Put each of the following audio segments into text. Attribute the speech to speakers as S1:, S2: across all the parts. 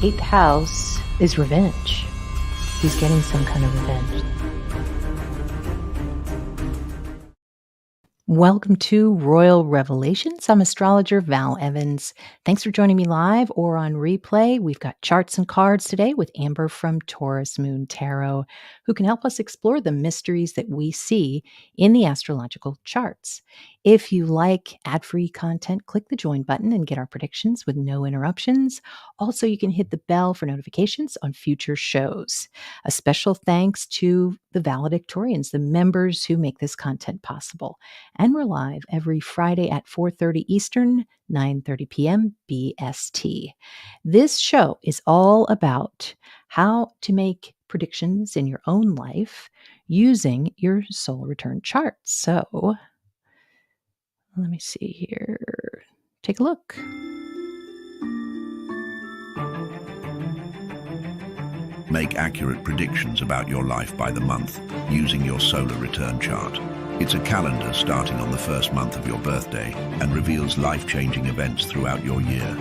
S1: eighth house is revenge. He's getting some kind of revenge. Welcome to Royal Revelations. I'm Astrologer Val Evans. Thanks for joining me live or on replay. We've got charts and cards today with Amber from Taurus Moon Tarot, who can help us explore the mysteries that we see in the astrological charts. If you like ad-free content, click the join button and get our predictions with no interruptions. Also, you can hit the bell for notifications on future shows. A special thanks to the valedictorians, the members who make this content possible. And we're live every Friday at 4:30 Eastern, 9:30 p.m. BST. This show is all about how to make predictions in your own life using your solar return chart. So let me see here. Take a look.
S2: Make accurate predictions about your life by the month using your solar return chart. It's a calendar starting on the first month of your birthday and reveals life-changing events throughout your year.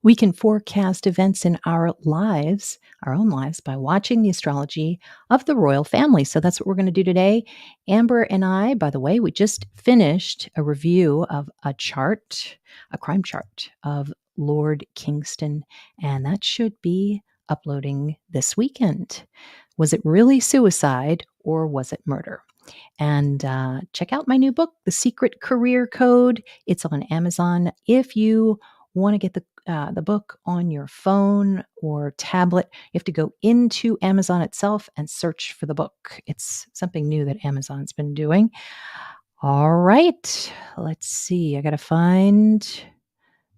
S1: We can forecast events in our lives, our own lives, by watching the astrology of the royal family. So that's what we're going to do today. Amber and I, by the way, we just finished a review of a chart, a crime chart of Lord Kingston, and that should be uploading this weekend. Was it really suicide or was it murder? And check out my new book, The Secret Career Code. It's on Amazon. If you want to get the book on your phone or tablet, you have to go into Amazon itself and search for the book. It's something new that Amazon's been doing. All right, let's see. I got to find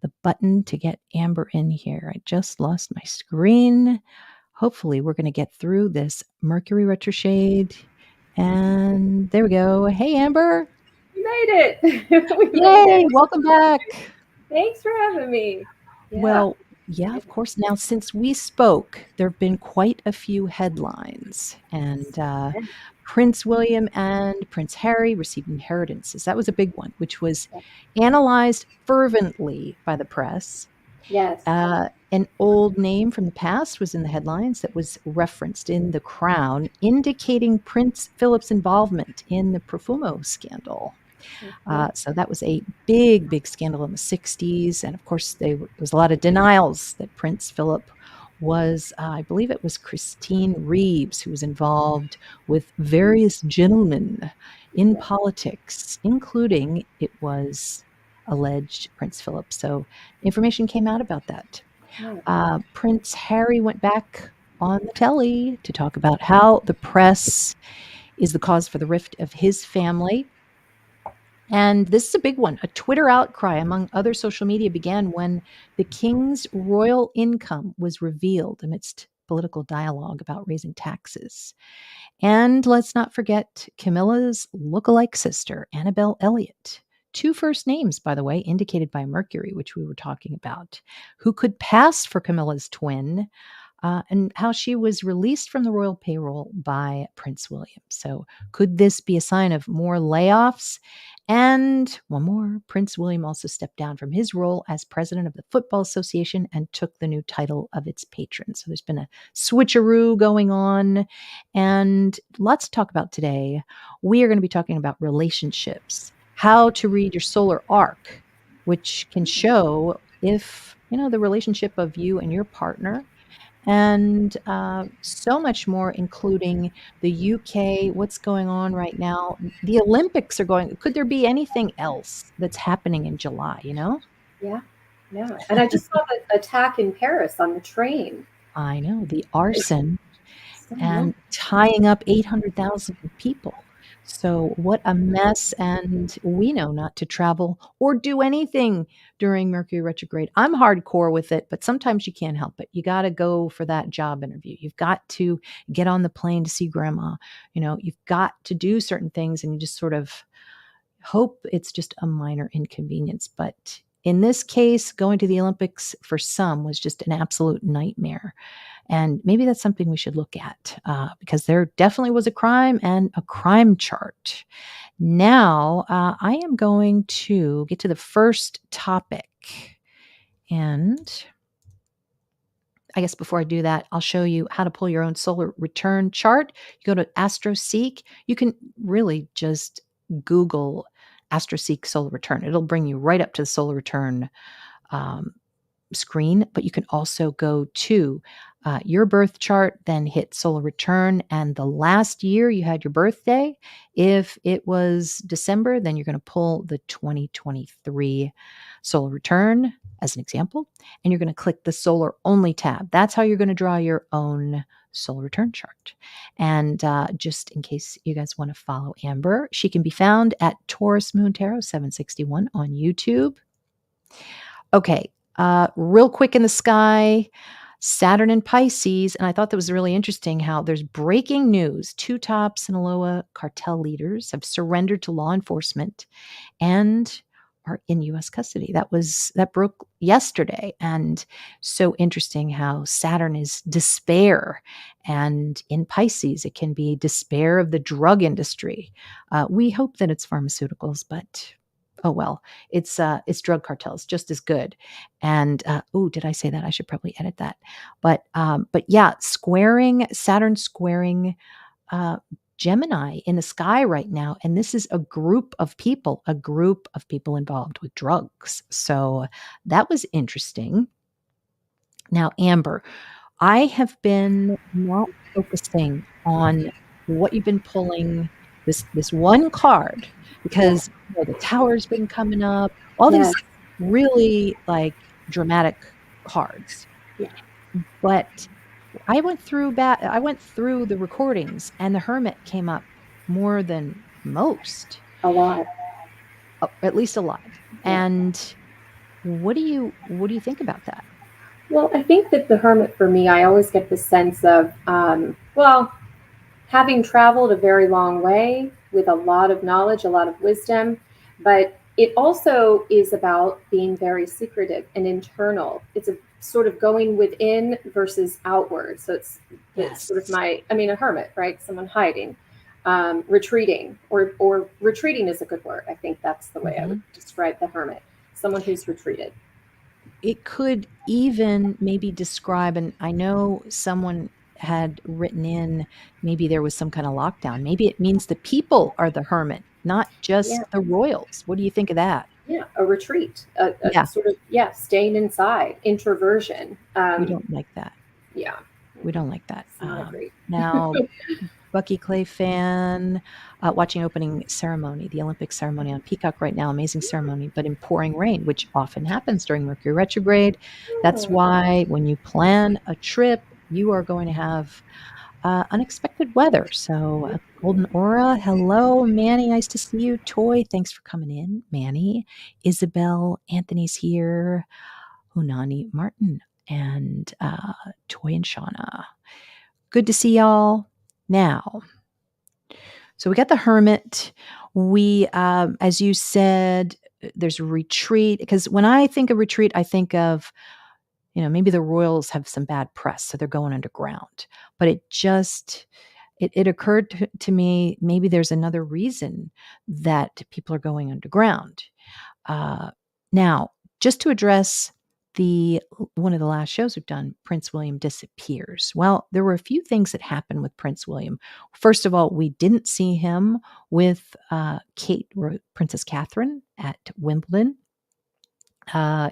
S1: the button to get Amber in here. I just lost my screen. Hopefully, we're going to get through this Mercury retrograde. And there we go. Hey, Amber.
S3: You made it.
S1: Yay, welcome back.
S3: Thanks for having me.
S1: Yeah. Well, yeah, of course. Now, since we spoke, there have been quite a few headlines. And Prince William and Prince Harry received inheritances. That was a big one, which was analyzed fervently by the press.
S3: Yes.
S1: An old name from the past was in the headlines that was referenced in The Crown, indicating Prince Philip's involvement in the Profumo scandal. So that was a big, big scandal in the 60s. And of course, there was a lot of denials that Prince Philip was, I believe it was Christine Reeves, who was involved with various gentlemen in politics, including it was alleged Prince Philip. So information came out about that. Prince Harry went back on the telly to talk about how the press is the cause for the rift of his family. And this is a big one. A Twitter outcry among other social media began when the king's royal income was revealed amidst political dialogue about raising taxes. And let's not forget Camilla's lookalike sister, Annabelle Elliott. 2 first names, by the way, indicated by Mercury, which we were talking about, who could pass for Camilla's twin, and how she was released from the royal payroll by Prince William. So could this be a sign of more layoffs? And one more, Prince William also stepped down from his role as president of the Football Association and took the new title of its patron. So there's been a switcheroo going on and lots to talk about today. We are going to be talking about relationships, how to read your solar arc, which can show if, the relationship of you and your partner, and so much more, including the UK, what's going on right now. The Olympics are going. Could there be anything else that's happening in July,
S3: Yeah. And I just saw the attack in Paris on the train.
S1: I know, the arson and tying up 800,000 people. So what a mess, and we know not to travel or do anything during Mercury retrograde. I'm hardcore with it, but sometimes you can't help it. You got to go for that job interview. You've got to get on the plane to see grandma. You've got to do certain things, and you just sort of hope it's just a minor inconvenience. But in this case, going to the Olympics for some was just an absolute nightmare. And maybe that's something we should look at because there definitely was a crime and a crime chart. Now, I am going to get to the first topic. And I guess before I do that, I'll show you how to pull your own solar return chart. You go to AstroSeek. You can really just Google AstroSeek solar return. It'll bring you right up to the solar return screen, but you can also go to your birth chart, then hit solar return, and the last year you had your birthday. If it was December, then you're going to pull the 2023 solar return as an example, and you're going to click the solar only tab. That's how you're going to draw your own solar return chart. And just in case you guys want to follow Amber, she can be found at Taurus Moon Tarot 761 on YouTube. Okay, real quick in the sky, Saturn and Pisces. And I thought that was really interesting how there's breaking news. 2 top Sinaloa cartel leaders have surrendered to law enforcement and are in U.S. custody. That broke yesterday. And so interesting how Saturn is despair. And in Pisces, it can be despair of the drug industry. We hope that it's pharmaceuticals, but oh well, it's drug cartels just as good. And did I say that? I should probably edit that. But yeah, Saturn squaring Gemini in the sky right now, and this is a group of people involved with drugs. So that was interesting. Now, Amber, I have been not focusing on what you've been pulling this one card because the tower's been coming up, all these really like dramatic cards.
S3: Yeah.
S1: But I went through the recordings and the Hermit came up more than most.
S3: A lot.
S1: At least a lot.
S3: Yeah.
S1: And what do you think about that?
S3: Well, I think that the Hermit for me, I always get the sense of, having traveled a very long way with a lot of knowledge, a lot of wisdom, but it also is about being very secretive and internal. It's a sort of going within versus outward. So it's sort of a hermit, right? Someone hiding, retreating, or retreating is a good word. I think that's the way I would describe the Hermit. Someone who's retreated.
S1: It could even maybe describe, and I know someone had written in, maybe there was some kind of lockdown. Maybe it means the people are the hermit, not just the royals. What do you think of that?
S3: Yeah, a retreat, sort of, staying inside, introversion.
S1: We don't like that.
S3: Yeah.
S1: We don't like that.
S3: Great.
S1: Now, Bucky Clay fan, watching opening ceremony, the Olympic ceremony on Peacock right now. Amazing ceremony, but in pouring rain, which often happens during Mercury retrograde. That's why when you plan a trip, you are going to have unexpected weather. So Golden Aura, hello, Manny, nice to see you. Toy, thanks for coming in, Manny. Isabel, Anthony's here. Hunani, Martin, and Toy and Shauna. Good to see y'all. Now, so we got the Hermit. We, as you said, there's a retreat. Because when I think of retreat, I think of, maybe the royals have some bad press, so they're going underground. But it occurred to me, maybe there's another reason that people are going underground. Now, just to address one of the last shows we've done, Prince William disappears. Well, there were a few things that happened with Prince William. First of all, we didn't see him with Princess Catherine at Wimbledon.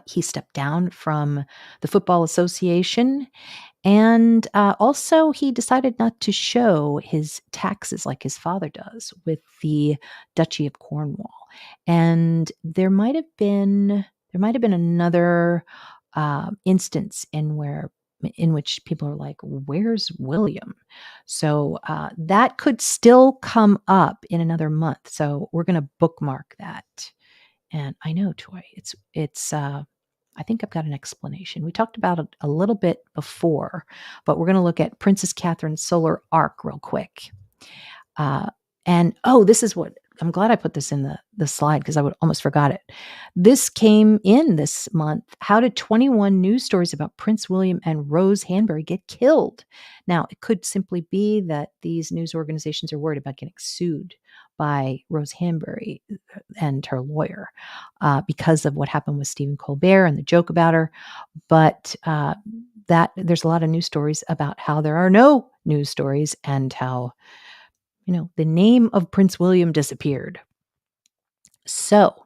S1: He stepped down from the Football Association, and also he decided not to show his taxes like his father does with the Duchy of Cornwall. And there might have been another instance in which people are like, where's William? So that could still come up in another month. So we're going to bookmark that. And I know, Toy, it's I think I've got an explanation. We talked about it a little bit before, but we're going to look at Princess Catherine's solar arc real quick. And this is what I'm glad I put this in the slide because I would almost forgot it. This came in this month. How did 21 news stories about Prince William and Rose Hanbury get killed? Now, it could simply be that these news organizations are worried about getting sued by Rose Hanbury and her lawyer because of what happened with Stephen Colbert and the joke about her. But that there's a lot of news stories about how there are no news stories and how the name of Prince William disappeared. So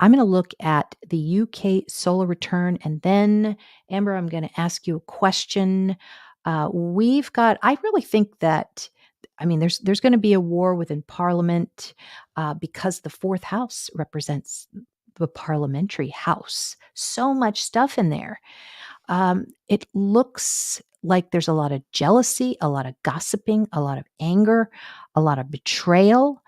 S1: I'm going to look at the UK solar return. And then, Amber, I'm going to ask you a question. I really think that, there's going to be a war within Parliament because the fourth house represents the parliamentary house. So much stuff in there. It looks like there's a lot of jealousy, a lot of gossiping, a lot of anger, a lot of betrayal.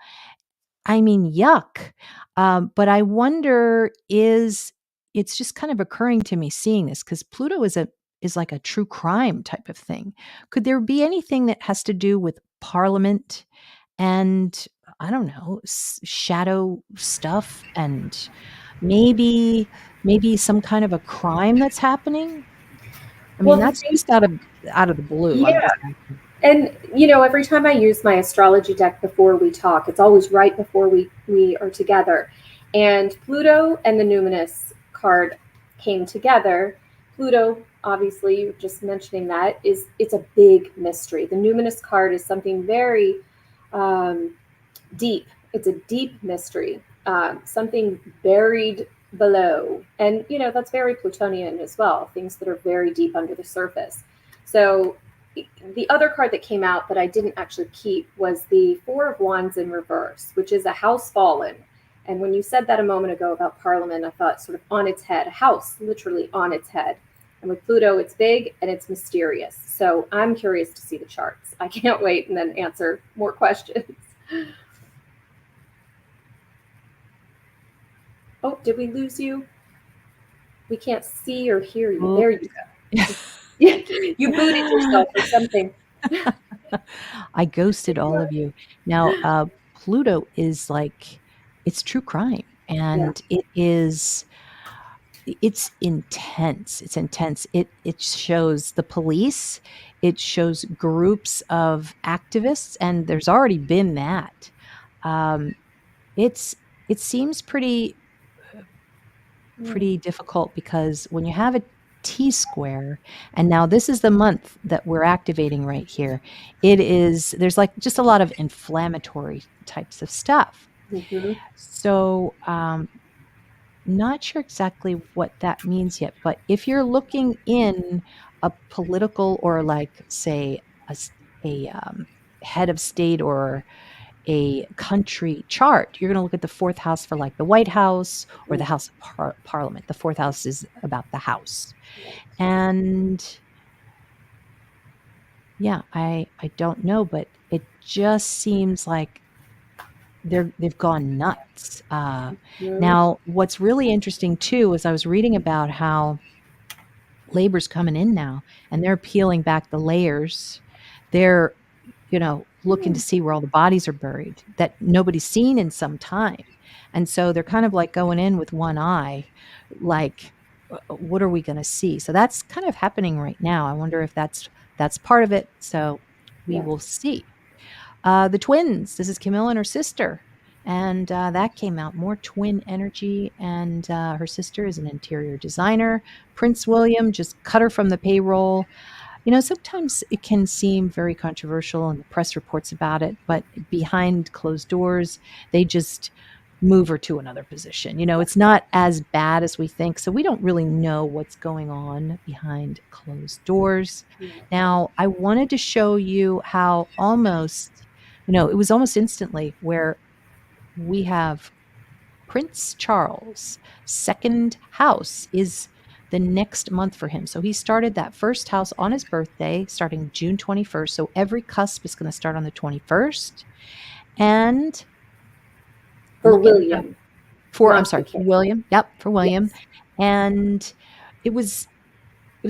S1: Yuck. But I wonder it's just kind of occurring to me seeing this because Pluto is like a true crime type of thing. Could there be anything that has to do with Parliament and I don't know, shadow stuff and maybe some kind of a crime that's happening?
S3: Well,
S1: That's just out of the blue. I'm
S3: yeah.
S1: just asking.
S3: And every time I use my astrology deck before we talk, it's always right before we are together. And Pluto and the Numinous card came together. Pluto, obviously, you're just mentioning that, it's a big mystery. The Numinous card is something very deep. It's a deep mystery, something buried below. And, that's very Plutonian as well, things that are very deep under the surface. So the other card that came out that I didn't actually keep was the Four of Wands in reverse, which is a house fallen. And when you said that a moment ago about Parliament, I thought sort of on its head, a house literally on its head. And with Pluto, it's big and it's mysterious. So I'm curious to see the charts. I can't wait and then answer more questions. Oh, did we lose you? We can't see or hear you. There you go. You booted yourself or something.
S1: I ghosted all of you. Now, Pluto is it's true crime, and it's intense. It's intense. It shows the police. It shows groups of activists, and there's already been that. It seems pretty difficult because when you have a T-square, and now this is the month that we're activating right here, there's just a lot of inflammatory types of stuff.
S3: Mm-hmm.
S1: So not sure exactly what that means yet, but if you're looking in a political or say a head of state or a country chart, you're going to look at the fourth house for the White House or the House of Parliament. The fourth house is about the house. And yeah, I don't know, but it just seems like they've gone nuts. Now, what's really interesting too is I was reading about how Labor's coming in now and they're peeling back the layers. They're looking to see where all the bodies are buried that nobody's seen in some time. And so they're kind of going in with one eye, what are we going to see? So that's kind of happening right now. I wonder if that's part of it. So we will see. The twins, this is Camila and her sister. And that came out, more twin energy. And her sister is an interior designer. Prince William just cut her from the payroll. Sometimes it can seem very controversial and the press reports about it, but behind closed doors, they just move her to another position. It's not as bad as we think. So we don't really know what's going on behind closed doors. Now, I wanted to show you how almost, it was almost instantly where we have Prince Charles' second house is the next month for him. So he started that first house on his birthday, starting June 21st. So every cusp is going to start on the 21st. And
S3: for William.
S1: For William. Yep, for William. Yes. And it was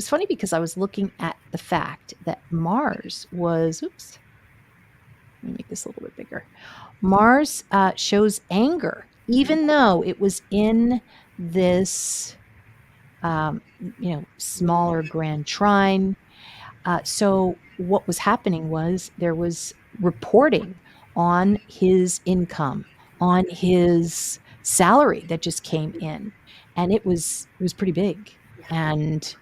S1: funny because I was looking at the fact that Mars was, me make this a little bit bigger. Mars shows anger, even though it was in this, smaller grand trine. So what was happening was there was reporting on his income, on his salary that just came in, and it was pretty big. And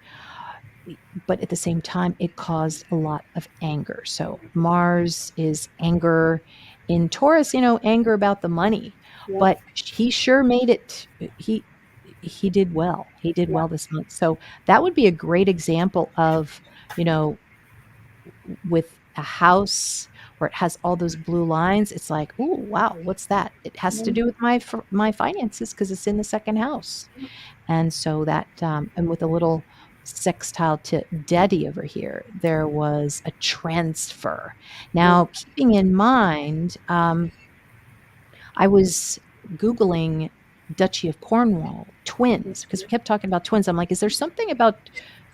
S1: but at the same time, it caused a lot of anger. So Mars is anger in Taurus, anger about the money.
S3: Yep.
S1: But he sure made it. He did well. He did
S3: Yeah.
S1: well this month. So that would be a great example of, with a house where it has all those blue lines. It's like, oh wow, what's that? It has to do with my finances because it's in the second house. And so that, and with a little sextile to Daddy over here, there was a transfer. Now, keeping in mind, I was Googling Duchy of Cornwall twins because we kept talking about twins. I'm like, is there something about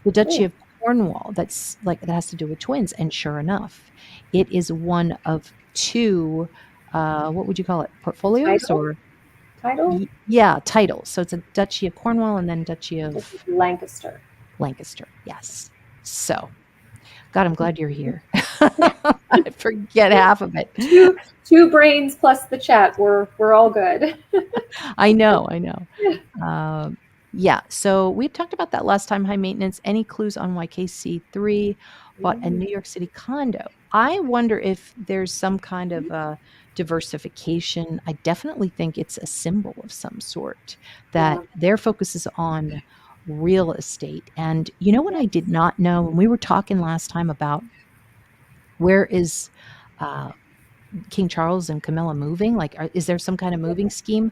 S1: the Duchy of Cornwall that's like that has to do with twins? And sure enough, it is one of two. What would you call it? Portfolios or
S3: Title?
S1: Yeah, titles. So it's a Duchy of Cornwall and then Duchy of
S3: Lancaster.
S1: Lancaster. Yes. So, God, I'm glad you're here. I forget half of it.
S3: Two brains plus the chat. We're all good.
S1: I know. Yeah. So we talked about that last time. High maintenance. Any clues on why KC3 bought a New York City condo? I wonder if there's some kind of diversification. I definitely think it's a symbol of some sort that their focus is on real estate. And you know what I did not know when we were talking last time about where is King Charles and Camilla moving? Like, is there some kind of moving scheme?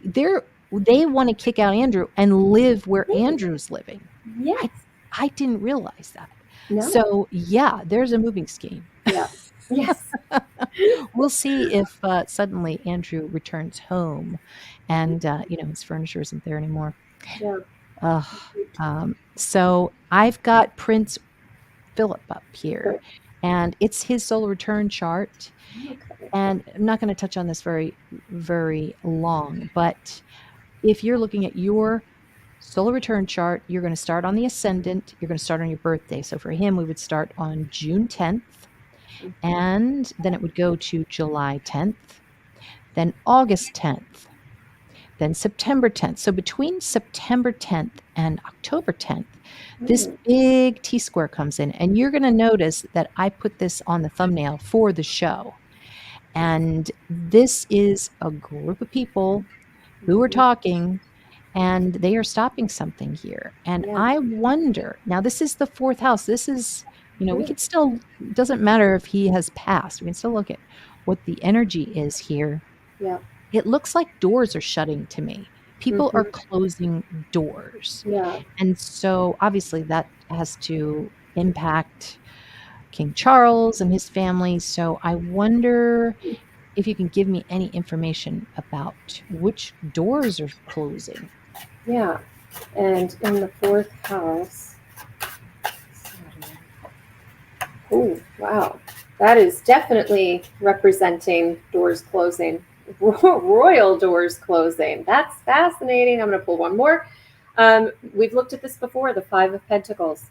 S1: They want to kick out Andrew and live where Andrew's living.
S3: Yes.
S1: I didn't realize that.
S3: No.
S1: So yeah, there's a moving scheme.
S3: Yeah. Yes.
S1: We'll see if suddenly Andrew returns home and his furniture isn't there anymore.
S3: Yeah.
S1: So I've got Prince Philip up here, and it's his solar return chart.
S3: Okay.
S1: And I'm not going to touch on this very, very long, but if you're looking at your solar return chart, you're going to start on the ascendant. You're going to start on your birthday. So for him, we would start on June 10th, and then it would go to July 10th, then August 10th, then September 10th. So between September 10th and October 10th, this big T-square comes in, and you're going to notice that I put this on the thumbnail for the show. And this is a group of people who are talking, and they are stopping something here. And I wonder, now this is the fourth house. This is, we could still, doesn't matter if he has passed. We can still look at what the energy is here.
S3: Yeah.
S1: It looks like doors are shutting to me. People are closing doors.
S3: Yeah.
S1: And so obviously that has to impact King Charles and his family. So I wonder if you can give me any information about which doors are closing.
S3: Yeah. And in the fourth house. Oh, wow. That is definitely representing doors closing. Royal doors closing. That's fascinating. I'm going to pull one more. We've looked at this before, the Five of Pentacles.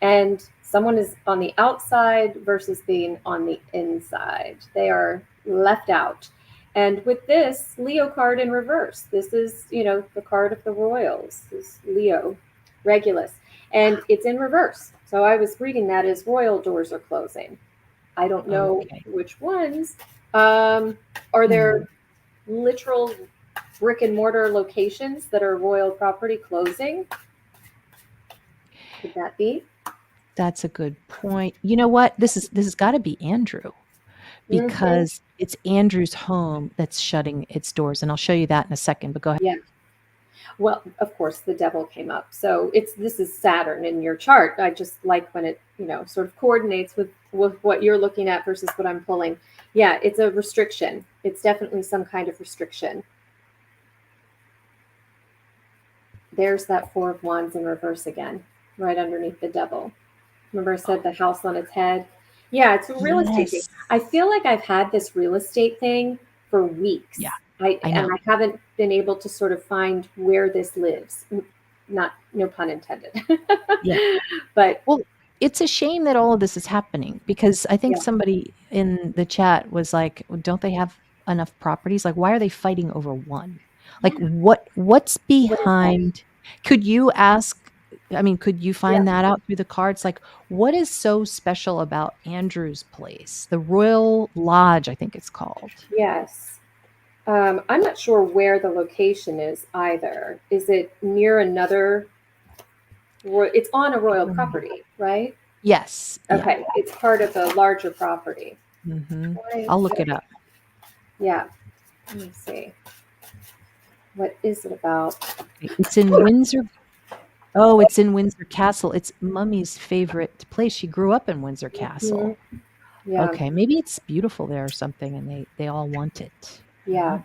S3: And someone is on the outside versus being on the inside. They are left out. And with this Leo card in reverse, this is, the card of the royals, this Leo, Regulus. And it's in reverse. So I was reading that as royal doors are closing. I don't know which ones. Are there literal brick and mortar locations that are royal property closing? Could that be?
S1: That's a good point. You know what? This has got to be Andrew, because it's Andrew's home that's shutting its doors, and I'll show you that in a second. But go ahead.
S3: Yeah. Well, of course, the devil came up. So this is Saturn in your chart. I just like when it, sort of coordinates with what you're looking at versus what I'm pulling. Yeah, it's a restriction. It's definitely some kind of restriction. There's that Four of Wands in reverse again, right underneath the devil. Remember I said the house on its head? Yeah, it's a real estate thing.
S1: Yes.
S3: I feel like I've had this real estate thing for
S1: Yeah,
S3: weeks.
S1: I
S3: And
S1: know.
S3: I haven't been able to sort of find where this lives. Not no pun intended.
S1: Yeah.
S3: But
S1: Well, it's a shame that all of this is happening because I think
S3: yeah.
S1: somebody in the chat was like, "Well, don't they have enough properties? Like, why are they fighting over one? Like,
S3: Yeah.
S1: what's
S3: What is that?
S1: behind?" Could you ask, I mean, could you
S3: Yeah.
S1: find that out through the cards? Like, what is so special about Andrew's place? The Royal Lodge, I think it's called.
S3: Yes. I'm not sure where the location is either. Is it near another? It's on a royal property, right?
S1: Yes. Yeah.
S3: Okay, it's part of a larger property. Why is
S1: I'll look
S3: it?
S1: it up.
S3: Yeah. Let me see. What is it about?
S1: It's in Windsor. Oh, it's in Windsor Castle. It's Mummy's favorite place. She grew up in Windsor
S3: Mhm.
S1: Castle.
S3: Yeah.
S1: Okay, maybe it's beautiful there or something, and they all want it.
S3: Yeah.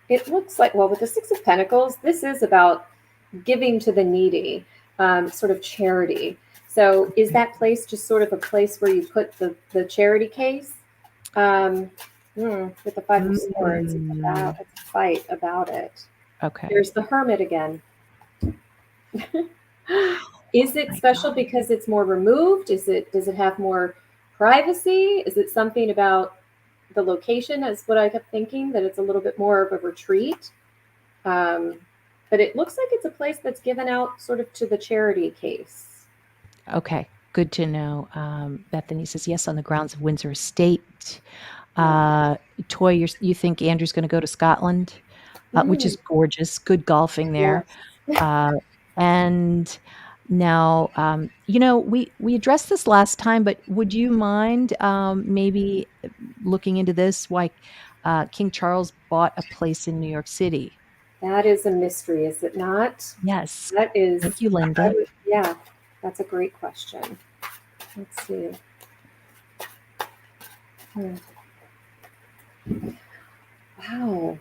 S3: It looks like, well, with the Six of Pentacles, this is about giving to the needy, sort of charity. So is that place just sort of a place where you put the charity case? Um, with the Five of Swords,
S1: Mm,
S3: it's a fight about it.
S1: okay.
S3: There's the Hermit again. Is
S1: Oh
S3: it
S1: my
S3: special
S1: God.
S3: because it's more removed? Does it have more privacy? Is it something about the location? Is what I kept thinking, that it's a little bit more of a retreat. Um, but it looks like it's a place that's given out sort of to the charity case.
S1: Okay, good to know. Bethany says yes on the grounds of Windsor Estate.
S3: Yeah.
S1: Toy, you think Andrew's going to go to Scotland, which is
S3: Mm,
S1: gorgeous. Good golfing there.
S3: yes.
S1: Uh, and now, we addressed this last time, but would you mind maybe looking into this? Why King Charles bought a place in New York City?
S3: That is a mystery, is it not?
S1: Yes.
S3: That is,
S1: Thank you,
S3: I
S1: Linda.
S3: would, yeah, that's a great question. Let's see. Hmm. Wow.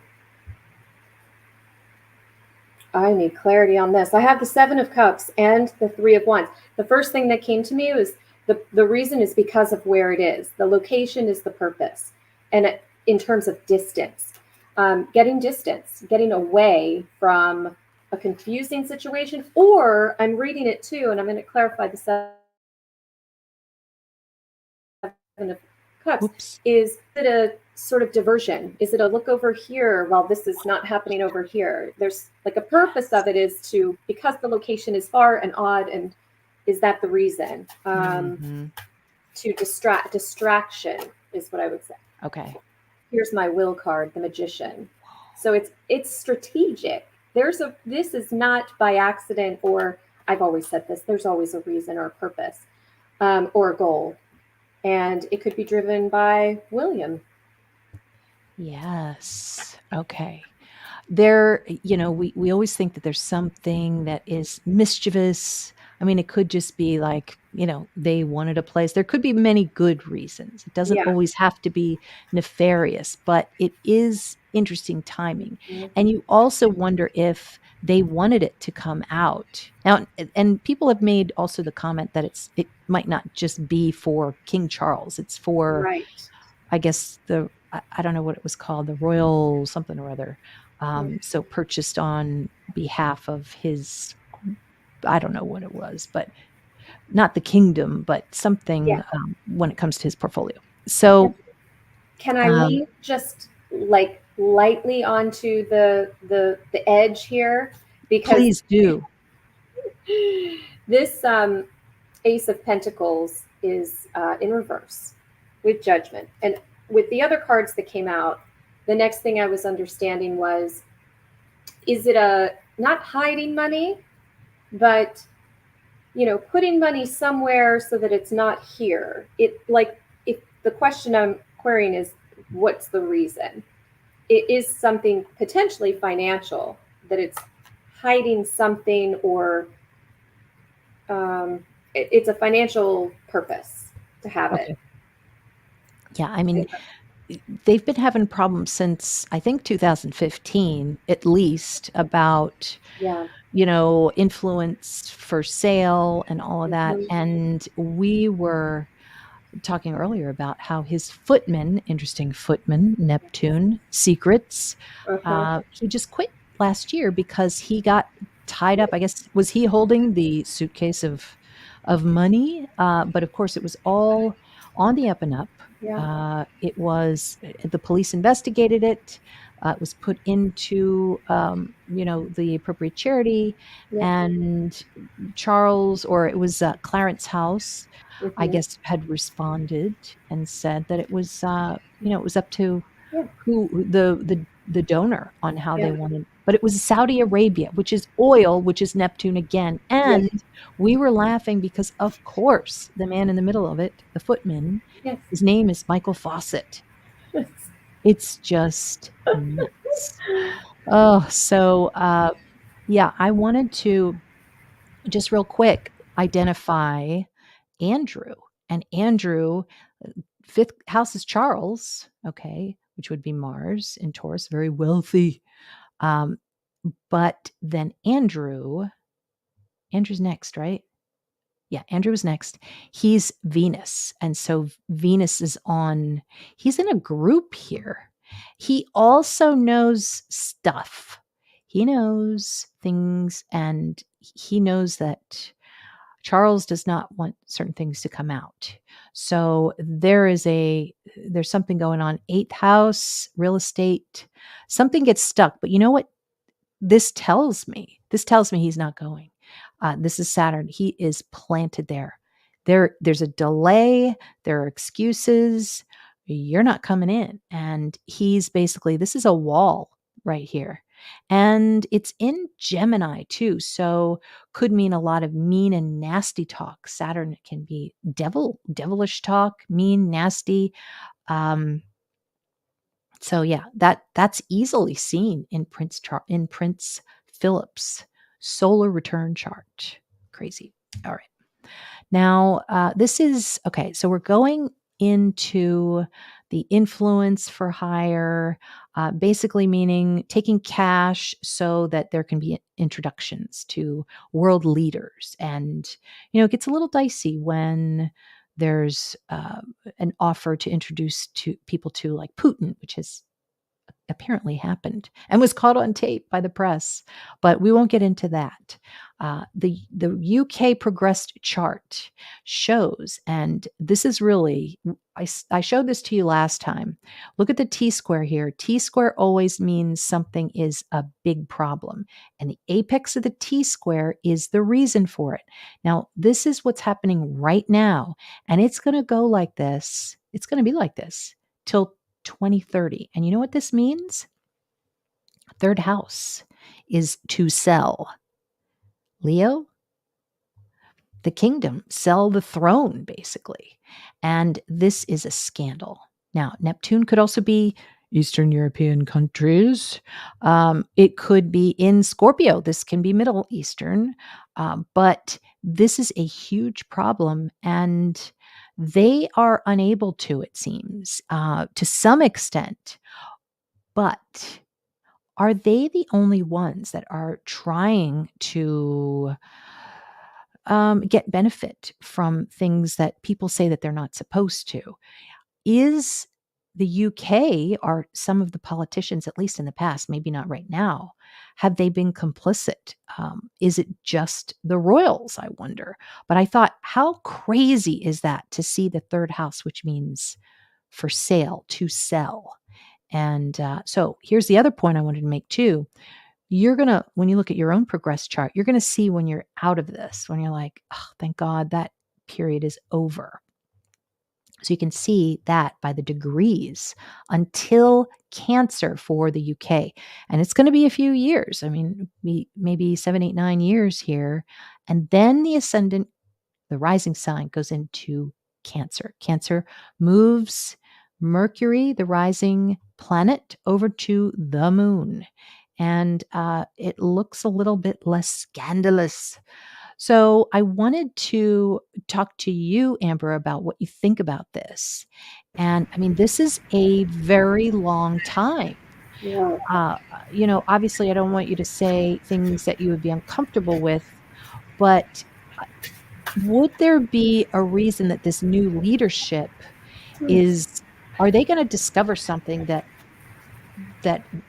S3: I need clarity on this. I have the Seven of Cups and the Three of Wands. The first thing that came to me was the reason is because of where it is. The location is the purpose. And in terms of distance, getting distance, getting away from a confusing situation, or I'm reading it too, and I'm going to clarify the Seven of Cups.
S1: Oops.
S3: Is it a sort of diversion? Is it a look over here while this is not happening over here? There's like a purpose of it is to, because the location is far and odd, and is that the reason?
S1: Hmm.
S3: To distraction is what I would say.
S1: Okay.
S3: Here's my will card, the Magician. So it's strategic. This is not by accident, or I've always said this, there's always a reason or a purpose, or a goal. And it could be driven by William.
S1: Yes. Okay. There, we always think that there's something that is mischievous. I mean, it could just be like, they wanted a place. There could be many good reasons. It doesn't
S3: Yeah.
S1: always have to be nefarious, but it is interesting timing.
S3: Mhm.
S1: And you also wonder if they wanted it to come out. Now, and people have made also the comment that it might not just be for King Charles. It's for,
S3: Right.
S1: I guess, I don't know what it was called, the royal something or other.
S3: Mm.
S1: So purchased on behalf of his, I don't know what it was, but not the kingdom, but
S3: Yeah.
S1: something when it comes to his portfolio. So
S3: Can I
S1: um,
S3: lean just like lightly onto the edge here? Because
S1: please do.
S3: this Ace of Pentacles is in reverse with Judgment. And with the other cards that came out, the next thing I was understanding was, is it a not hiding money, but putting money somewhere so that it's not here? It, like, if the question I'm querying is, what's the reason? It is something potentially financial, that it's hiding something, or it's a financial purpose to have it.
S1: Okay. Yeah, I mean, they've been having problems since I think 2015, at least, about
S3: Yeah.
S1: influence for sale and all of that.
S3: Mhm.
S1: And we were talking earlier about how his footman, interesting footman, Neptune, secrets,
S3: Uh-huh.
S1: he just quit last year because he got tied up. I guess, was he holding the suitcase of money? But of course, it was all on the up and up.
S3: Yeah.
S1: It was the police investigated it. It was put into the appropriate charity,
S3: Yeah.
S1: and Charles, or it was Clarence House, I
S3: Mm-hmm.
S1: guess, had responded and said that it was it was up to
S3: Yeah.
S1: who the donor on how they
S3: Yeah.
S1: wanted. But it was Saudi Arabia, which is oil, which is Neptune again.
S3: Yes.
S1: And we were laughing because, of course, the man in the middle of it, the footman,
S3: Yes.
S1: his name is Michael Fawcett.
S3: Yes.
S1: It's just nuts. Oh, so yeah, I wanted to just real quick identify Andrew. And Andrew, fifth house is Charles, okay, which would be Mars in Taurus, very wealthy. Um, but then Andrew's next, right? Yeah, Andrew was next. He's Venus. And so Venus is on, he's in a group here. He also knows stuff. He knows things, and he knows that Charles does not want certain things to come out. So there's something going on. Eighth house, real estate, something gets stuck. But you know what this tells me? This tells me he's not going. This is Saturn. He is planted there. There's a delay. There are excuses. You're not coming in. And he's basically, this is a wall right here. And it's in Gemini too. So could mean a lot of mean and nasty talk. Saturn can be devilish talk, mean, nasty. So yeah, that's easily seen in Prince Philip's solar return chart. Crazy. All right. Now, this is okay. So we're going into the influence for hire, basically meaning taking cash so that there can be introductions to world leaders. And, it gets a little dicey when there's an offer to introduce to people to like Putin, which has apparently happened and was caught on tape by the press, but we won't get into that. The UK progressed chart shows, and this is really, I showed this to you last time. Look at the T-square here. T-square always means something is a big problem, and the apex of the T-square is the reason for it. Now, this is what's happening right now, and it's going to go like this. It's going to be like this till 2030. And you know what this means? Third house is to sell. Leo, the kingdom, sell the throne, basically. And this is a scandal. Now, Neptune could also be Eastern European countries. It could be in Scorpio. This can be Middle Eastern. But this is a huge problem. And they are unable to, it seems, to some extent. But are they the only ones that are trying to get benefit from things that people say that they're not supposed to? Is the UK, or some of the politicians, at least in the past, maybe not right now, have they been complicit? Is it just the royals, I wonder? But I thought, how crazy is that to see the third house, which means for sale, to sell? And so here's the other point I wanted to make too. You're going to, when you look at your own progress chart, you're going to see when you're out of this, when you're like, oh, thank God that period is over. So you can see that by the degrees until Cancer for the UK. And it's going to be a few years. I mean, maybe 7, 8, 9 years here. And then the ascendant, the rising sign, goes into Cancer. Cancer moves Mercury, the rising planet, over to the moon. And it looks a little bit less scandalous. So I wanted to talk to you, Amber, about what you think about this. And I mean, this is a very long time.
S3: Yeah.
S1: Obviously, I don't want you to say things that you would be uncomfortable with, but would there be a reason that this new leadership are they going to discover something that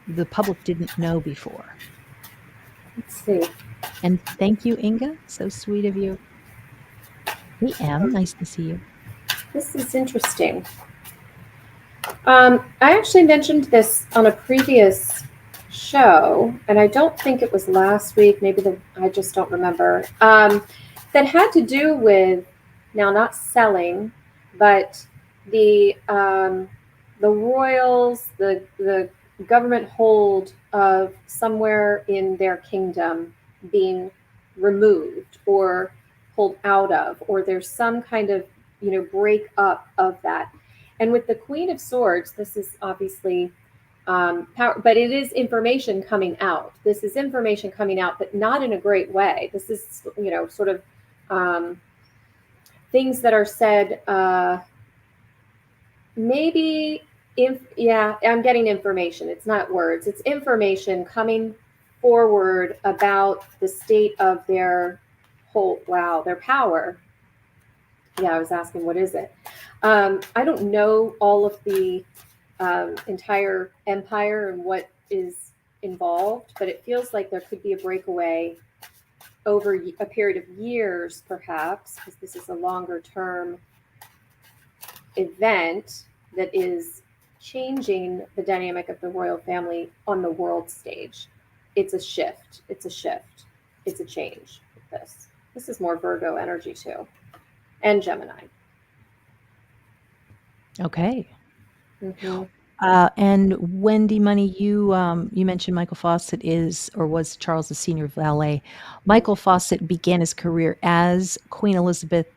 S1: the public didn't know before?
S3: Let's see.
S1: And thank you, Inga. So sweet of you. Hey, Em, nice to see you.
S3: This is interesting. I actually mentioned this on a previous show, and I don't think it was last week. I just don't remember. That had to do with, now not selling, but the royals, the government hold of somewhere in their kingdom being removed or pulled out of, or there's some kind of break up of that. And with the Queen of Swords, this is obviously power, but it is information coming out. This is information coming out, but not in a great way. This is, sort of things that are said. Maybe I'm getting information. It's not words. It's information coming forward about the state of their their power. Yeah, I was asking, what is it? I don't know all of the entire empire and what is involved, but it feels like there could be a breakaway over a period of years, perhaps, because this is a longer term event that is changing the dynamic of the royal family on the world stage. It's a shift. It's a shift. It's a change with this. This is more Virgo energy too. And Gemini.
S1: Okay.
S3: Mm-hmm.
S1: And Wendy Money, you mentioned Michael Fawcett was Charles' senior valet. Michael Fawcett began his career as Queen Elizabeth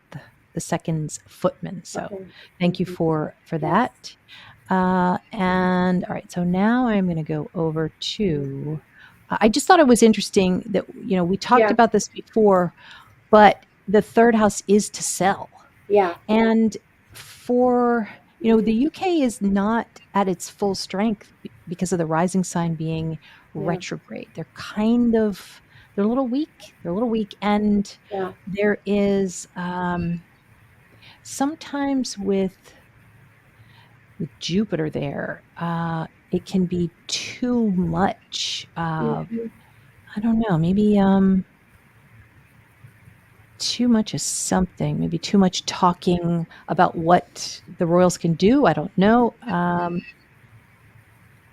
S1: II's footman. So thank you for that. And all right, so now I'm going to go over to, I just thought it was interesting that, we talked about this before, but the third house is to sell.
S3: Yeah.
S1: And for, the UK is not at its full strength because of the rising sign being retrograde. They're they're a little weak. And there is, sometimes with Jupiter there, it can be too much. I don't know, maybe too much of something, maybe too much talking about what the royals can do. I don't know.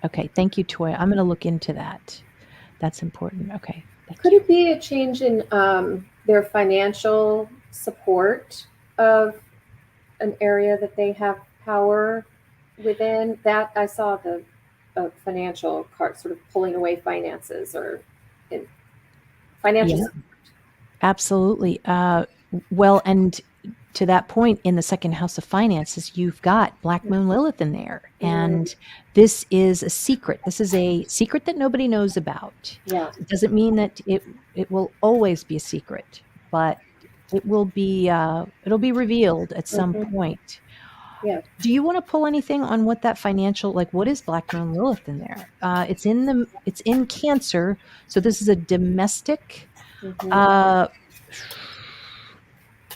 S1: Okay, thank you, Toy. I'm going to look into that. That's important. Okay.
S3: Could it be a change in their financial support of an area that they have power within? That I saw the financial card sort of pulling away finances or financial support.
S1: Absolutely. Well, and to that point, in the second house of finances, you've got Black Moon Lilith in there. And this is a secret. This is a secret that nobody knows about.
S3: Yeah.
S1: It doesn't mean that it will always be a secret, but it will be, it'll be revealed at some point.
S3: Yeah.
S1: Do you want to pull anything on what that financial, like what is Black Moon Lilith in there? It's in Cancer. So this is a domestic,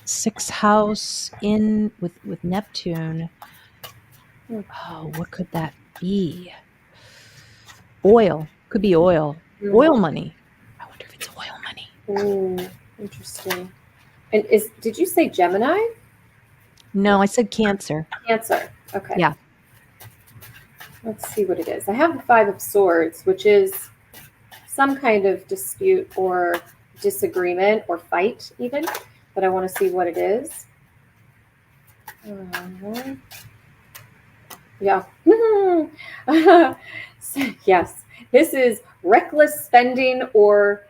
S1: sixth house in with Neptune. Oh, what could that be? Oil. Could be oil. Oil money. I wonder if it's oil money.
S3: Interesting. And did you say Gemini?
S1: No, I said Cancer.
S3: Cancer. Okay.
S1: Yeah.
S3: Let's see what it is. I have the Five of Swords, which is some kind of dispute or disagreement or fight even, but I want to see what it is. Yeah. Yes. This is reckless spending or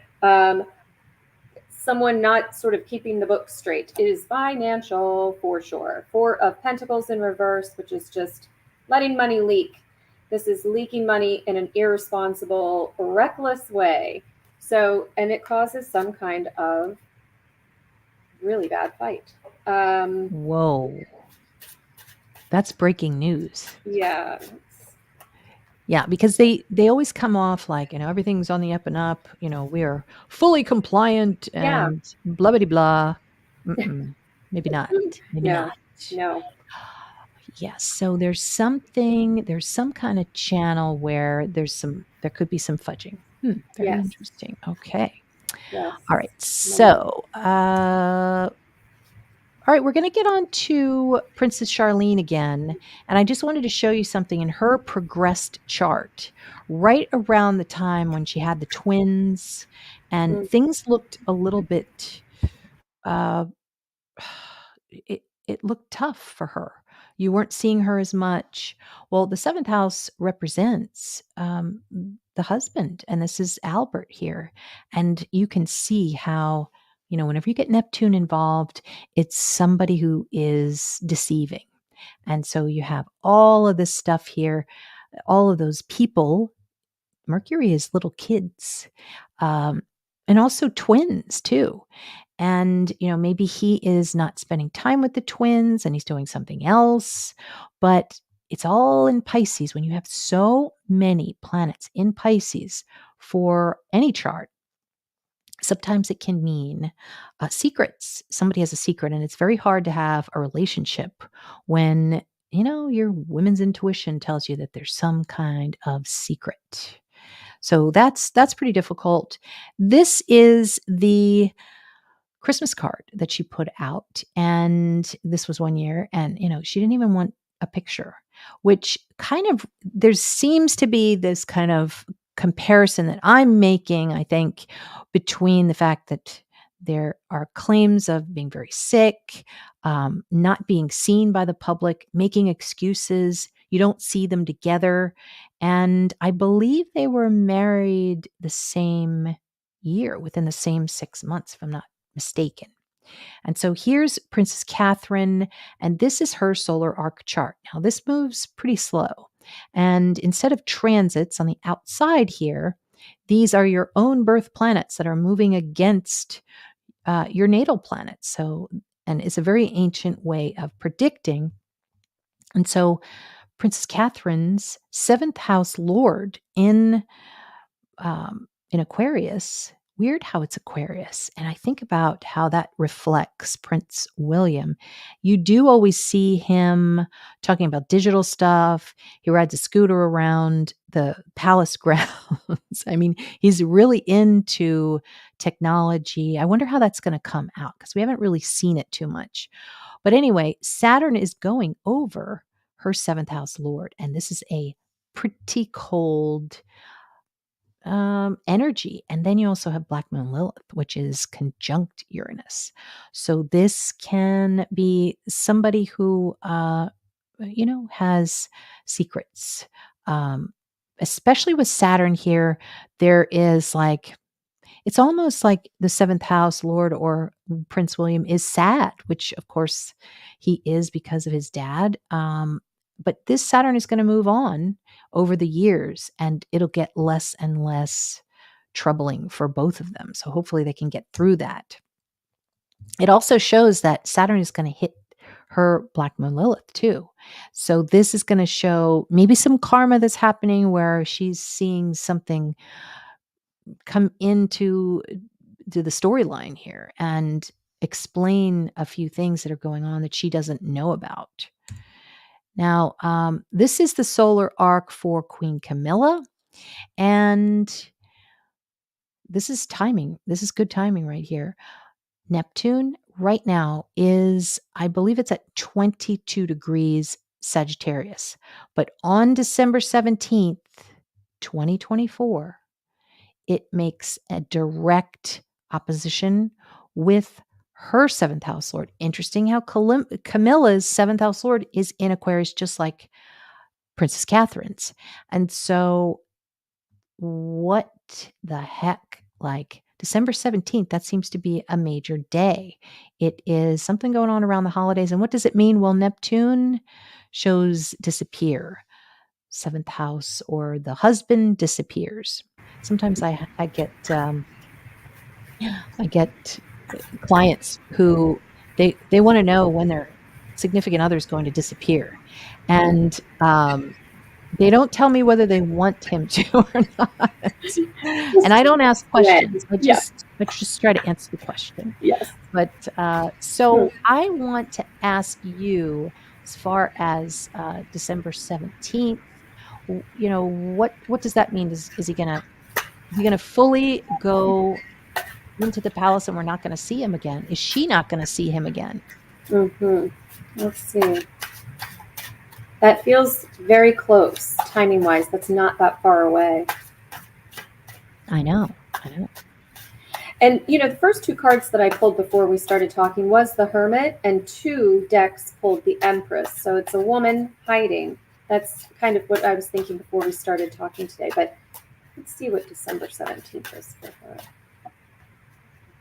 S3: someone not sort of keeping the books straight. It is financial for sure. Four of Pentacles in reverse, which is just letting money leak. This is leaking money in an irresponsible, reckless way. So, and it causes some kind of really bad fight.
S1: Whoa. That's breaking news.
S3: Yeah.
S1: Yeah, because they always come off like, everything's on the up and up, we are fully compliant and blah, blah, blah. Maybe not. Maybe
S3: No,
S1: not.
S3: no.
S1: Yes. So there's some kind of channel where there could be some fudging. Very
S3: Yes,
S1: interesting. Okay.
S3: yes.
S1: All right.
S3: Wonderful.
S1: So, all right, we're going to get on to Princess Charlene again. And I just wanted to show you something in her progressed chart right around the time when she had the twins, and
S3: Mm.
S1: things looked a little bit, uh, it looked tough for her. You weren't seeing her as much. Well, the seventh house represents the husband, and this is Albert here. And you can see how, whenever you get Neptune involved, it's somebody who is deceiving. And so you have all of this stuff here, all of those people. Mercury is little kids, and also twins, too. And, maybe he is not spending time with the twins and he's doing something else, but it's all in Pisces. When you have so many planets in Pisces for any chart, sometimes it can mean secrets. Somebody has a secret, and it's very hard to have a relationship when, your women's intuition tells you that there's some kind of secret. So that's pretty difficult. This is the Christmas card that she put out. And this was one year. And, she didn't even want a picture, which there seems to be this kind of comparison that I'm making, I think, between the fact that there are claims of being very sick, not being seen by the public, making excuses. You don't see them together. And I believe they were married the same year, within the same 6 months, if I'm not mistaken. And so here's Princess Catherine, and this is her solar arc chart. Now, this moves pretty slow. And instead of transits on the outside here, these are your own birth planets that are moving against your natal planet. So, and it's a very ancient way of predicting. And so Princess Catherine's seventh house lord in Aquarius. Weird how it's Aquarius. And I think about how that reflects Prince William. You do always see him talking about digital stuff. He rides a scooter around the palace grounds. I mean, he's really into technology. I wonder how that's going to come out, because we haven't really seen it too much. But anyway, Saturn is going over her seventh house lord. And this is a pretty cold energy. And then you also have Black Moon Lilith, which is conjunct Uranus. So this can be somebody who, has secrets. Especially with Saturn here, there is it's almost like the seventh house lord or Prince William is sad, which of course he is because of his dad. But this Saturn is going to move on over the years, and it'll get less and less troubling for both of them. So hopefully they can get through that. It also shows that Saturn is going to hit her Black Moon Lilith too. So this is going to show maybe some karma that's happening where she's seeing something come into the storyline here and explain a few things that are going on that she doesn't know about. Now, this is the solar arc for Queen Camilla, and this is timing. This is good timing right here. Neptune right now is, I believe it's at 22 degrees Sagittarius, but on December 17th, 2024, it makes a direct opposition with her seventh house lord. Interesting how Camilla's seventh house lord is in Aquarius, just like Princess Catherine's. And so what the heck? December 17th, that seems to be a major day. It is something going on around the holidays. And what does it mean? Well, Neptune shows disappear. Seventh house, or the husband disappears. Sometimes I get clients who they want to know when their significant other is going to disappear, and they don't tell me whether they want him to or not. And I don't ask questions. Let's just try to answer the question.
S3: Yes.
S1: But so I want to ask you, as far as December 17th, what does that mean? Is he gonna fully go into the palace and we're not gonna see him again? Is she not gonna see him again?
S3: Let's see. That feels very close, timing-wise. That's not that far away.
S1: I know.
S3: And, the first two cards that I pulled before we started talking was the Hermit, and two decks pulled the Empress. So it's a woman hiding. That's kind of what I was thinking before we started talking today. But let's see what December 17th is for her.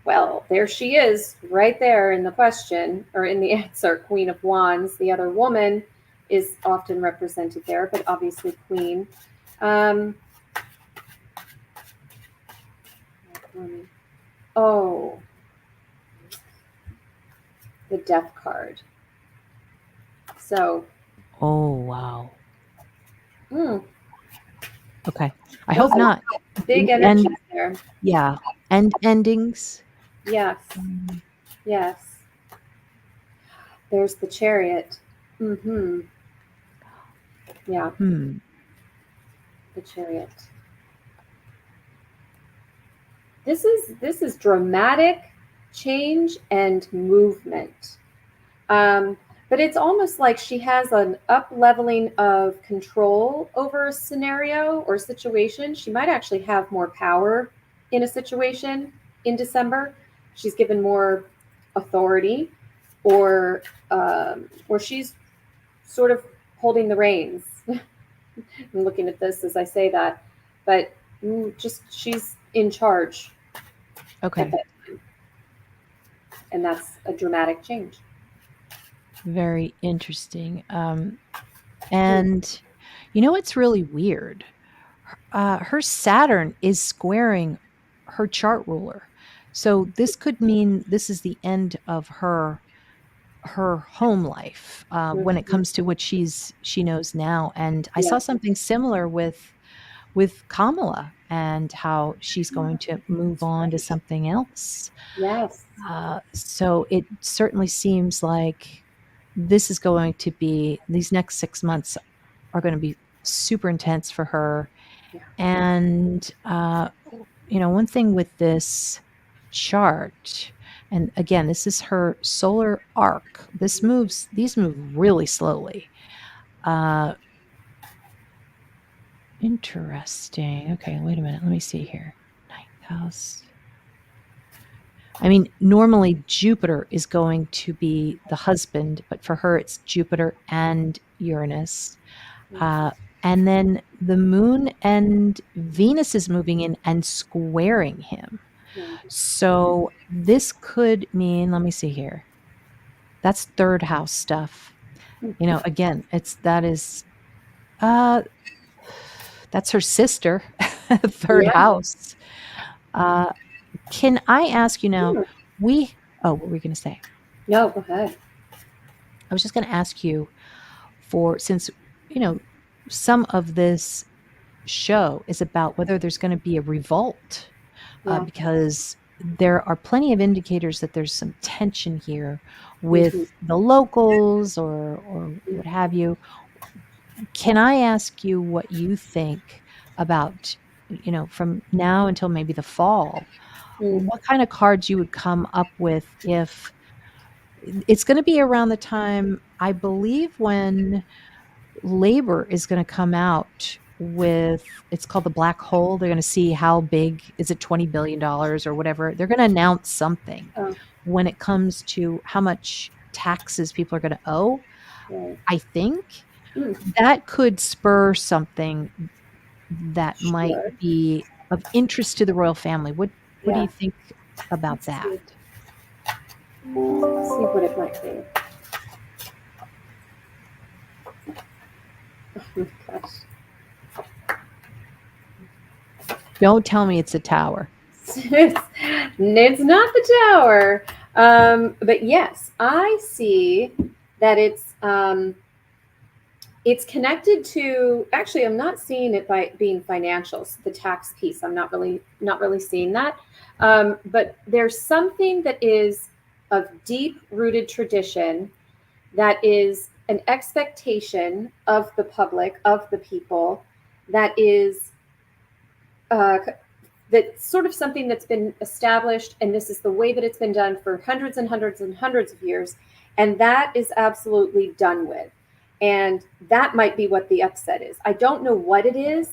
S3: Well, there she is, right there in the question, or in the answer, Queen of Wands. The other woman is often represented there, but obviously Queen. Oh, the Death card. So.
S1: Oh, wow. Okay. I
S3: Those
S1: hope not.
S3: Big energy there.
S1: Yeah. And endings.
S3: Yes. Yes. There's the Chariot. Yeah. The Chariot. This is dramatic change and movement. But it's almost like she has an up-leveling of control over a scenario or situation. She might actually have more power in a situation in December. She's given more authority, or she's sort of holding the reins. I'm looking at this as I say that, but just she's in charge.
S1: Okay.
S3: At that time. And that's a dramatic change.
S1: Very interesting. And what's really weird? Her Saturn is squaring her chart ruler. So this could mean this is the end of her home life when it comes to what she knows now. And I saw something similar with Camila and how she's going to move on to something else.
S3: Yes.
S1: So it certainly seems like this is going to be, these next 6 months are going to be super intense for her.
S3: Yeah.
S1: And, one thing with this chart, and again, this is her solar arc. These move really slowly. Interesting. Okay, wait a minute. Let me see here. 9th house. I mean, normally Jupiter is going to be the husband, but for her it's Jupiter and Uranus. And then the moon and Venus is moving in and squaring him. So this could mean, let me see here. That's third house stuff. Again, that's her sister, third house. Can I ask you now, what were we going to say?
S3: No, go ahead.
S1: I was just going to ask you since, some of this show is about whether there's going to be a revolt, because there are plenty of indicators that there's some tension here with the locals or what have you. Can I ask you what you think about, from now until maybe the fall, what kind of cards you would come up with if it's going to be around the time, I believe, when Labor is going to come out with, it's called the black hole. They're going to see how big, is it $20 billion or whatever? They're going to announce something when it comes to how much taxes people are going to owe. I think that could spur something that might be of interest to the royal family. What do you think about that?
S3: Let's see what it might be. Oh, gosh.
S1: Don't tell me it's a tower.
S3: It's not the tower. But yes, I see that it's It's connected to, actually, I'm not seeing it by being financials, the tax piece. I'm not really seeing that. But there's something that is of deep rooted tradition that is an expectation of the public, of the people, that is that's sort of something that's been established, and this is the way that it's been done for hundreds and hundreds and hundreds of years, and that is absolutely done with. And that might be what the upset is. I don't know what it is.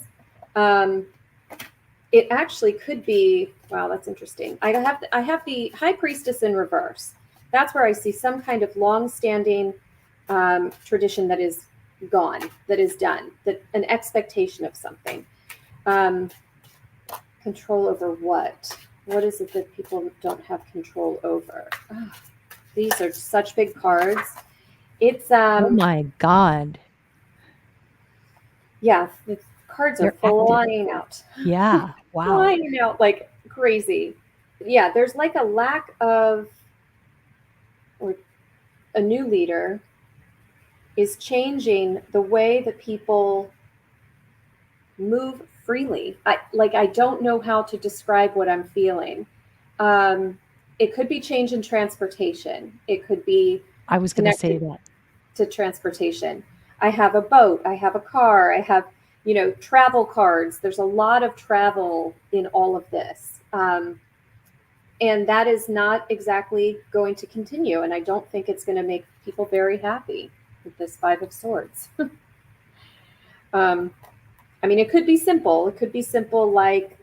S3: It actually could be, wow, that's interesting. I have the High Priestess in reverse. That's where I see some kind of long-standing tradition that is gone, that is done, that an expectation of something. Control over what? What is it that people don't have control over? Oh, these are such big cards. It's
S1: Oh my God.
S3: yeah, the cards are
S1: They're active.
S3: flying out.
S1: Yeah. Wow.
S3: Flying out like crazy. Yeah, there's like a lack of, or a new leader is changing the way that people move freely. I don't know how to describe what I'm feeling. It could be change in transportation. It could be
S1: I was going to say that.
S3: to transportation. I have a boat. I have a car. I have, travel cards. There's a lot of travel in all of this. And that is not exactly going to continue. And I don't think it's going to make people very happy with this Five of Swords. It could be simple. It could be simple like,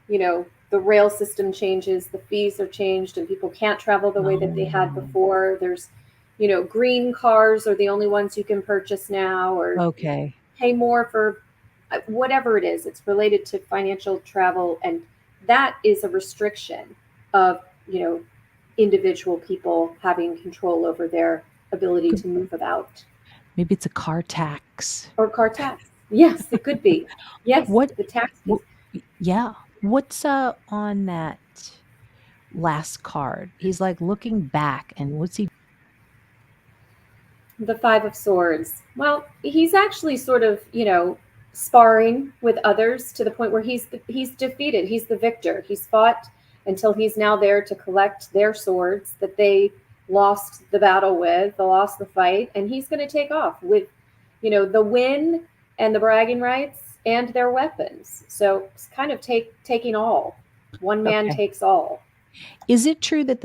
S3: the rail system changes, the fees are changed, and people can't travel the way that they had before. There's, green cars are the only ones you can purchase now, or
S1: Okay.
S3: pay more for whatever it is. It's related to financial travel, and that is a restriction of, individual people having control over their ability to move about.
S1: Maybe it's a car tax.
S3: Or car tax. Yes, it could be. Yes, the tax.
S1: Yeah. What's on that last card? He's like looking back, and what's he?
S3: The Five of Swords. Well, he's actually sort of, sparring with others to the point where he's defeated. He's the victor. He's fought until he's now there to collect their swords that they lost the battle with, they lost the fight, and he's going to take off with, the win and the bragging rights and their weapons. So it's kind of taking all. One man takes all.
S1: Is it true that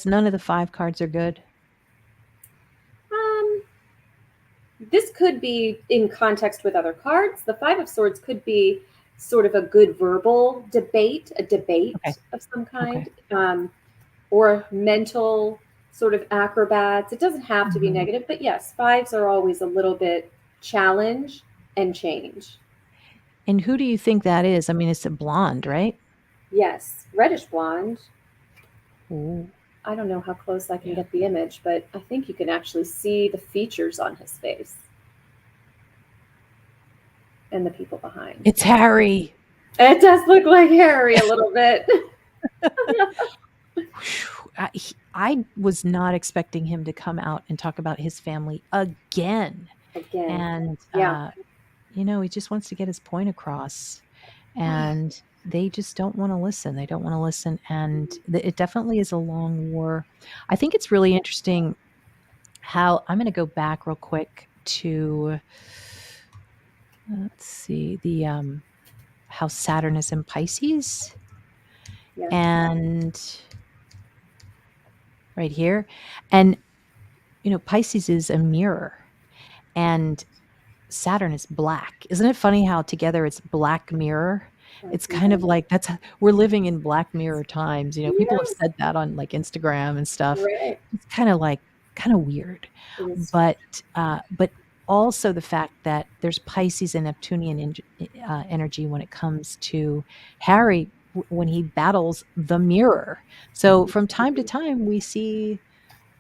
S1: none of the 5 cards are good?
S3: This could be in context with other cards. The Five of Swords could be sort of a good verbal debate, of some kind, or mental sort of acrobats. It doesn't have to be negative, but yes, 5s are always a little bit challenge and change.
S1: And who do you think that is? It's a blonde, right?
S3: Yes, reddish blonde.
S1: Ooh.
S3: I don't know how close I can get the image, but I think you can actually see the features on his face and the people behind.
S1: It's Harry.
S3: It does look like Harry a little bit.
S1: I was not expecting him to come out and talk about his family again. And, he just wants to get his point across. And they just don't want to listen. They don't want to listen. And it definitely is a long war. I think it's really interesting how, I'm going to go back real quick to, let's see, the how Saturn is in Pisces.
S3: Yeah.
S1: And right here. And, Pisces is a mirror. And Saturn is black. Isn't it funny how together it's black mirror? It's kind of like we're living in black mirror times. People have said that on like Instagram and stuff.
S3: Right.
S1: It's kind of weird. But also the fact that there's Pisces and Neptunian energy when it comes to Harry when he battles the mirror. So from time to time we see,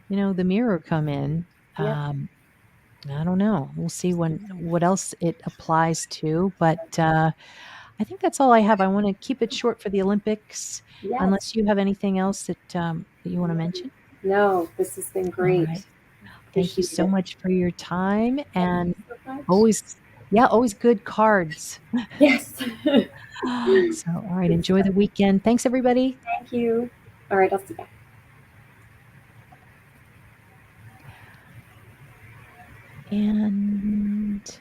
S1: the mirror come in. I don't know. We'll see what else it applies to, but I think that's all I have. I want to keep it short for the Olympics, unless you have anything else that you want to mention.
S3: No, this has been great.
S1: Thank you
S3: Appreciate
S1: so
S3: it.
S1: much for your time, and
S3: Thank you so much.
S1: always good cards.
S3: Yes.
S1: So, all right, enjoy the weekend. Thanks, everybody.
S3: Thank you. All right, I'll see you.
S1: And